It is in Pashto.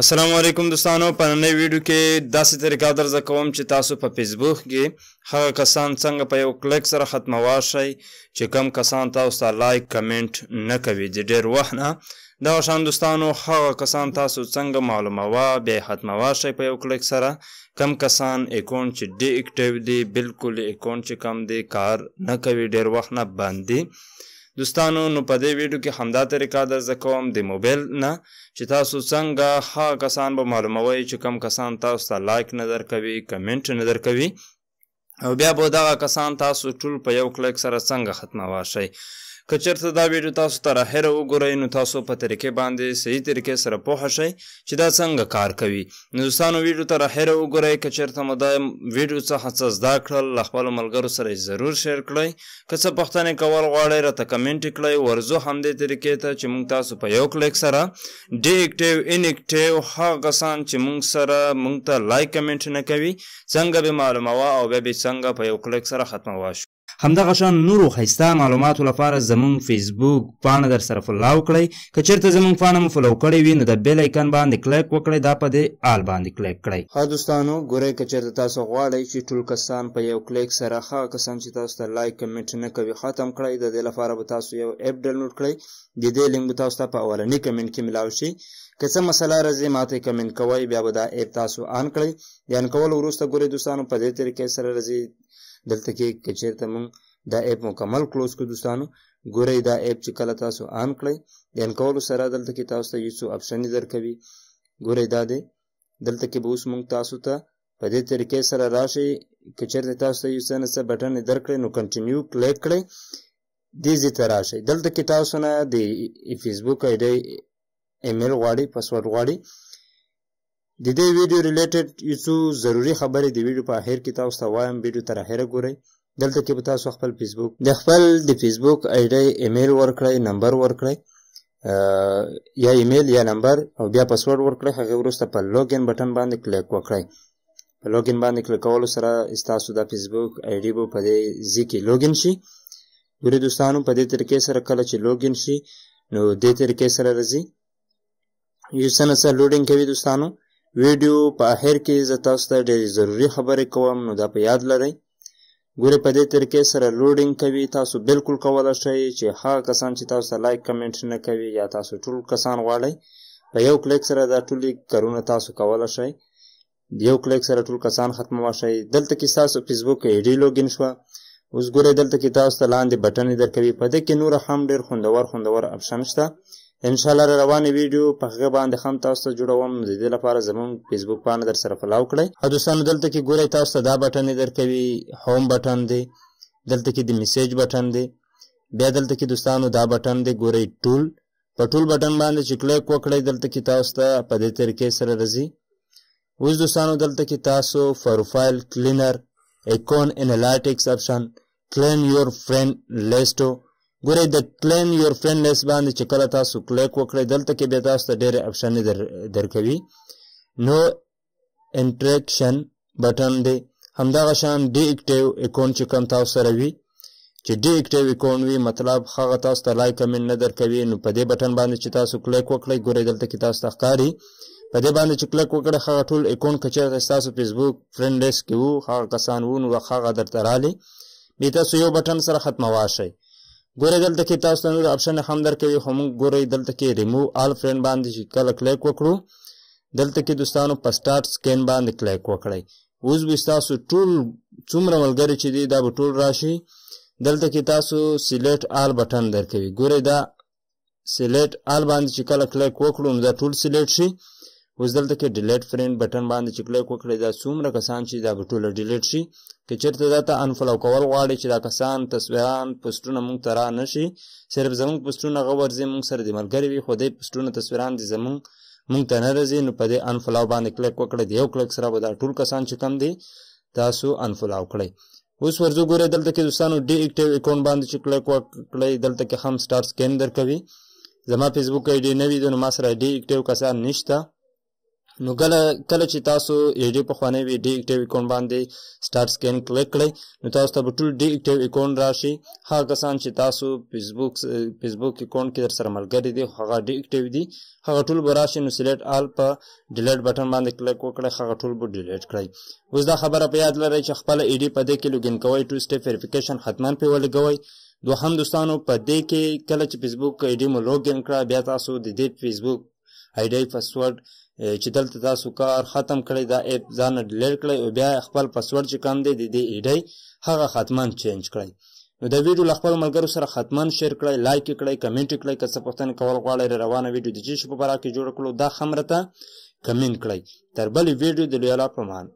السلام علیکم دوستانو، په نننۍ ویډیو کې داسې طریقه درزده کوم چې تاسو په فیسبوک کې هغه کسان څنګه په یو کلیک سره ختموای شئ چې کم کسان تاسو ته لایک کمنټ نه کوي. د ډېر وخت نه دغه شان دوستانو هغه کسان تاسو څنګه معلوموه بیا یې ختموای شئ په یو کلیک سره. کم کسان اکاونټ چې ډي اکټیو دی، بالکل اکاونټ چې کم دی کار نه کوي، ډېر وخت نه بند دی دوستانو. نو په دې ویډیو کې همدا طریقه درزده کوم د موبایل نه چې تاسو څنګه هغه کسان به معلوموئ چې کم کسان تاسو ته لایک نه درکوي، کمنټ نه درکوي، او بیا به دغه کسان تاسو ټول په یو کلیک سره څنګه ختموای شئ. که چېرته دا ویډیو تاسو ته راهیره وګورئ نو تاسو په طریقې باندې صحیح طریقې سره پوه شئ چې دا څنګه کار کوي. نو دوستانو ویډیو ته راهیره وګورئ. که چېرته مو دا ویډیو څخه څه زده کړل له خپلو ملګرو سره یې ضرور شیر کړئ. که څه پوښتنې کول غواړئ راته کمنټ کړئ. ورځو همدې طریقې ته چې موږ تاسو په یو کلیک سره ډي اکټیو ان اکټیو هغه کسان چې موږ سره موږ ته لایک کمنټ نه کوي څنګه به معلوموه او بیا به څنګه په یو کلیک سره ختموای شو. همدغه شان نورو ښایسته معلوماتو لپاره زموږ فیسبوک پاڼه در سره فالو کړئ. که چېرته زموږ پاڼه مو فالو کړې وي نو د بیل ایکن باندې کلیک وکړئ، دا په دې آل باندې کلیک کړئ. ها دوستانو ګورئ، که چېرته تاسو غواړئ چې ټول کسان په یو کلیک سره هغه کسان چې تاسو ته لایک کمنټ نه کوي ختم کړئ. د دې لپاره به تاسو یو اپ ډاونلوډ کړئ. د دې لینک به تاسو ته په اولني کمنټ کې ملاو شي. که څه مسله راځي ماته کمنټ کوئ، بیا به دا اپ تاسو آن کړئ. د آن کولو وروسته ګورئ دوستانو په دې طریقې سره راځي. دلته کې که چېرته موږ دا اپ مکمل کلوز کړو دوستانو، ګورئ دا اپ چې کله تاسو آن کړئ د آن کولو سره دلته کې تاسو ته یو څو اپشنې درکوي. ګورئ دا دی، دلته کې به اوس موږ تاسو ته په دې طریقې سره راشي. که چېرته تاسو ته یو څه نه څه بټن درکړئ نو کنټینیو کلیک کړئ، دې ځای ته راشئ. دلته کې تاسو نه د فیسبوک آی ډي ایمیل غواړي، پاسورډ غواړي. د دې ویډیو ریلیټډ یو څو ضروري خبرې د ویډیو په اخر کې تاسو ته وایم. ویډیو تر اخره ګورئ. دلته کې به تاسو خپل فیسبوک د فیسبوک آی ډي ایمیل ورکړئ، نمبر ورکړئ، یا ایمیل یا نمبر، او بیا پاسورډ ورکړئ. هغه وروسته په لوګین بټن باندې کلیک وکړئ. په لوګین باندې کلیک کولو سره ستاسو د فیسبوک آی ډي به په دې ځای کې لوګین شي. ګورئ دوستانو په دې طریقې سره کله چې لوګین شي نو دې طریقې سره راځي. یو څه نه څه لوډینګ کوي دوستانو. ویډیو په اخر کې زه تاسو ته ډېرې ضروري خبرې کوم، نو دا په یاد لرئ. ګورئ په دې طریقې سره لوډینګ کوي. تاسو بالکل کولی شئ چې هغه کسان چې تاسو ته لایک کمنټ نه کوي یا تاسو ټول کسان غواړئ په یو کلیک سره دا ټولې کارونه تاسو کولی شئ. یو کلیک سره ټول کسان ختمولی شئ. دلته کې ستاسو فیسبوک آی ډي لوګین شوه. اوس ګورئ دلته کې تاسو ته لاندې بټنې درکوي. په دې کې نور هم ډېر خوندور اپشن شته. انشاءالله را روانې ویډیو په هغه باندې هم تاسو ته جوړوم. نو د دې لپاره زموږ فیسبوک پاڼه در سره فالو کړئ. او دوستانو دلته کې ګورئ تاسو ته دا بټن درکوي، هوم بټن دی، دلته کې د میسیج بټن دی، بیا دلته کې دوستانو دا بټن دی. ګورئ ټول، په ټول بټن باندې چې کلیک وکړئ دلته کې تاسو ته په دې طریقې سره راځي. اوس دوستانو دلته کې تاسو پروفایل کلینر، اکاونټ انالیټکس اپشن، کلین یور فرند لیسټو. ګورئ د کلین یور فرند لیست باندې چې کله تاسو کلیک وکړئ دلته کې بیا تاسو ته ډېرې اپشنې درکوي. نو انټریکشن بټن دی. همدغه شان ډي اکټیو اکاونټ چې کوم تاسو سره وي، چې ډي اکټیو اکاونټ وي مطلب هغه تاسو ته لایک کمنټ نه درکوي، نو په دې بټن باندې چې تاسو کلیک وکړئ ګورئ دلته کې تاسو ته ښکاري. په دې باندې چې کلیک وکړئ هغه ټول اکاونټ که چېرته ستاسو فیسبوک فرند لیست کې وو هغه کسان وو نو هغه درته رالي، بیا تاسو یو بټن سره ختموای شئ. ګورئ دلته کې تاسو ته نور اپشن هم درکوي، خو موږ ګورئ دلته کې ریموو آل فرند باندې چې کله کلیک وکړو دلته کې دوستانو په سټارټ سکین باندې کلیک وکړئ. اوس به ستاسو ټول څومره ملګري چې دي دا به ټول راشي. دلته کې تاسو سیلیکټ آل بټن درکوي. ګورئ دا سیلیکټ آل باندې چې کله کلیک وکړو نو دا ټول سیلیکټ شي. اوس دلته کې ډیلیټ فرند بټن باندې چې کلیک وکړئ دا څومره کسان چې دا به ټوله ډیلیټ شي. که چېرته دا ته انفالو کول غواړئ چې دا کسان تصویران پوسټونه موږ ته را نه شي، صرف زموږ پوسټونه هغه ورځي موږ سره د ملګري وي، خو دې پوسټونه تصویران دي موږ ته نه راځي، نو په دې انفالو باندې کلیک وکړئ. د یو کلیک سره به دا ټول کسان چې کم دي تاسو انفالو کړئ. اوس ورځو ګورئ دلته کې دوستانو ډي اکټیو اکاونټ باندې چې کلیک وکړئ دلته کې هم سټارټ سکین درکوي. زما فیسبوک آی ډي نه وي نو ما سره ډي اکټیو کسان نشته، نو کله چې تاسو ایډي پخوانی وي ډي اکټیو اکاونټ باندې سٹارټ سکین کلیک کړئ نو تاسو ته به ټول ډي اکټیو اکاونټ راشي هغه کسان چې تاسو فیسبوک اکاونټ کې درسره ملګري دي هغه ډي اکټیو دي هغه ټول به راشي نو سلیکټ آل په ډیلیټ بټن باندې کلیک وکړئ هغه ټول به ډیلیټ کړئ اوس دا خبره په یاد لرئ چې خپله ایډي په دې کې لوګین کوئ ټو سټیپ ویریفیکیشن حتما پې ولګوئ دوهم دوستانو په دې کې کله چې فیسبوک ایډي مو لوګین کړه بیا تاسو د دې فیسبوک ایډي پاسورډ چې دلته تاسو کار ختم کړئ دا اپ ځان ډیلیټ کړئ او بیا خپل پاسورډ چې کوم دی د دې ایډي هغه حتما چینج کړئ نو دا ویډیو له خپلو ملګرو سره حتما شیر کړئ لایک یې کړئ کمنټ یې کړئ که څه پوښتنې کول غواړئ روانه ویډیو د چې شي په باره کې جوړه کړو دا هم راته کمنټ کړئ تر بلې ویډیو د لوی الله په امان